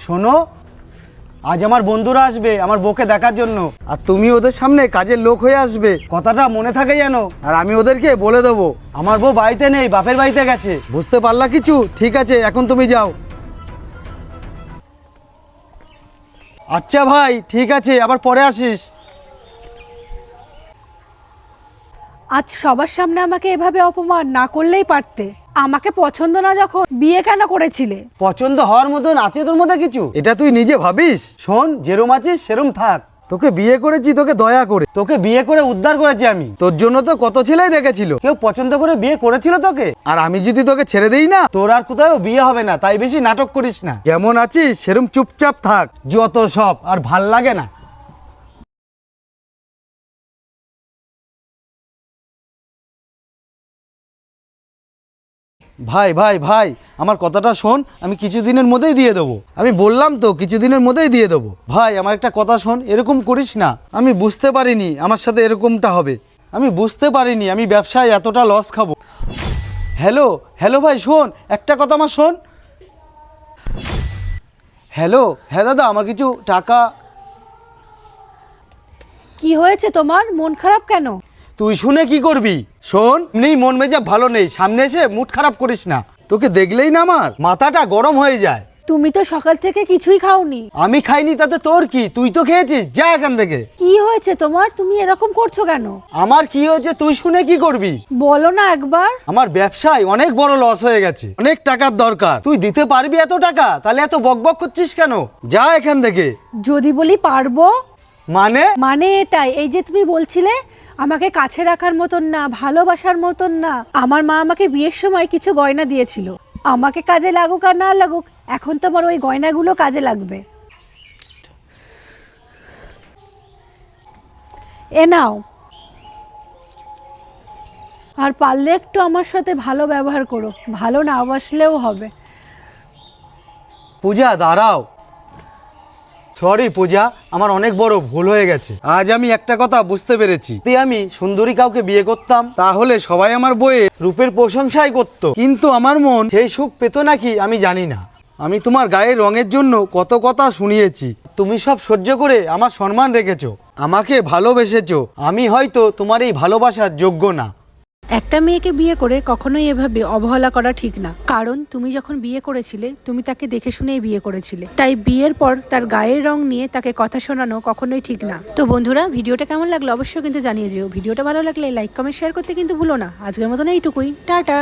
শোনো, আজ আমার বন্ধুরা আসবে আমার বউকে দেখার জন্য, আর তুমি ওদের সামনে কাজের লোক হয়ে আসবে, কথাটা মনে থাকে যেন। আর আমি ওদেরকে বলে দেবো আমার বউ বাড়িতে নেই, বাপের বাড়িতে গেছে। বুঝতে পারলা কিছু? ঠিক আছে, এখন তুমি যাও। আচ্ছা ভাই, ঠিক আছে, আবার পরে আসিস। আজ সবার সামনে আমাকে এভাবে অপমান না করলেই পারতে। আমাকে পছন্দ না যখন বিয়ে কেন করেছিলে? পছন্দ হওয়ার মতন আছে তোর মধ্যে কিছু? এটা তুই নিজে ভাবিস? শোন, যেরম আছিস সেরম থাক। তোকে বিয়ে করেছি তোকে দয়া করে, তোকে বিয়ে করে উদ্ধার করেছি আমি। তোর জন্য তো কত ছেলেই দেখেছিল, কেউ পছন্দ করে বিয়ে করেছিল তোকে। আর আমি যদি তোকে ছেড়ে দেই না, তোর আর কোথাও বিয়ে হবে না। তাই বেশি নাটক করিস না, যেমন আছিস সেরম চুপচাপ থাক। যত সব, আর ভাল লাগে না। ভাই ভাই ভাই, আমার কথাটা শোন, আমি কিছুদিনের মধ্যেই দিয়ে দেবো। আমি বললাম তো কিছুদিনের মধ্যেই দিয়ে দেবো। ভাই আমার একটা কথা শোন, এরকম করিস না। আমি বুঝতে পারিনি আমার সাথে এরকমটা হবে। আমি বুঝতে পারিনি আমি ব্যবসায় এতটা লস খাবো। হ্যালো হ্যালো ভাই শোন, একটা কথা আমার শোন। হ্যালো, হ্যাঁ দাদা, আমার কিছু টাকা। কি হয়েছে তোমার? মন খারাপ কেন? তুই শুনে কি করবি? শোন, নেই মন মেজাজ ভালো নেই, সামনে এসে মুড খারাপ করিস না। তোকে দেখলেই না আমার মাথাটা গরম হয়ে যায়। তুমি তো সকাল থেকে কিছুই খাওনি। আমি খাইনি তাতে তোর কি? তুই তো খেয়েছিস, যা এখান থেকে। কি হয়েছে তোমার? তুমি এরকম করছো কেন? আমার কি হয়েছে তুই শুনে কি করবি? বলো না একবার। আমার ব্যবসায় অনেক বড় লস হয়ে গেছে, অনেক টাকার দরকার। তুই দিতে পারবি এত টাকা? তাহলে এত বকবক করছিস কেন? যা এখান থেকে। যদি বলি পারবো? মানে এটাই, এই যে তুমি বলছিলে আমাকে কাছে রাখার মতন না, ভালোবাসার মতন না। আমার মা আমাকে বিয়ের সময় কিছু গয়না দিয়েছিল। আমাকে কাজে লাগুক আর না লাগুক, এখন তোমার ওই গয়নাগুলো কাজে লাগবে। এ নাও। আর পারলে একটু আমার সাথে ভালো ব্যবহার করো, ভালো না বাসলেও হবে। পূজা দাঁড়াও। সরি পূজা, আমার অনেক বড় ভুল হয়ে গেছে। আজ আমি একটা কথা বুঝতে পেরেছি, যদি আমি সুন্দরী কাউকে বিয়ে করতাম তাহলে সবাই আমার বইয়ের রূপের প্রশংসাই করত, কিন্তু আমার মন সেই সুখ পেত নাকি আমি জানি না। আমি তোমার গায়ের রঙের জন্য কত কথা শুনিয়েছি, তুমি সব সহ্য করে আমার সম্মান রেখেছো, আমাকে ভালোবেসেছো। আমি হয়তো তোমার এই ভালোবাসার যোগ্য না। একটা মেয়েকে বিয়ে করে কখনোই এভাবে অবহেলা করা ঠিক না। কারণ তুমি যখন বিয়ে করেছিলে তুমি তাকে দেখে শুনেই বিয়ে করেছিলে, তাই বিয়ের পর তার গায়ের রং নিয়ে তাকে কথা শোনানো কখনোই ঠিক না। তো বন্ধুরা, ভিডিওটা কেমন লাগলো অবশ্যই কিন্তু জানিয়ে যেও। ভিডিওটা ভালো লাগলে লাইক কমেন্ট শেয়ার করতে কিন্তু ভুলো না। আজকের মতন এইটুকুই, টাটা।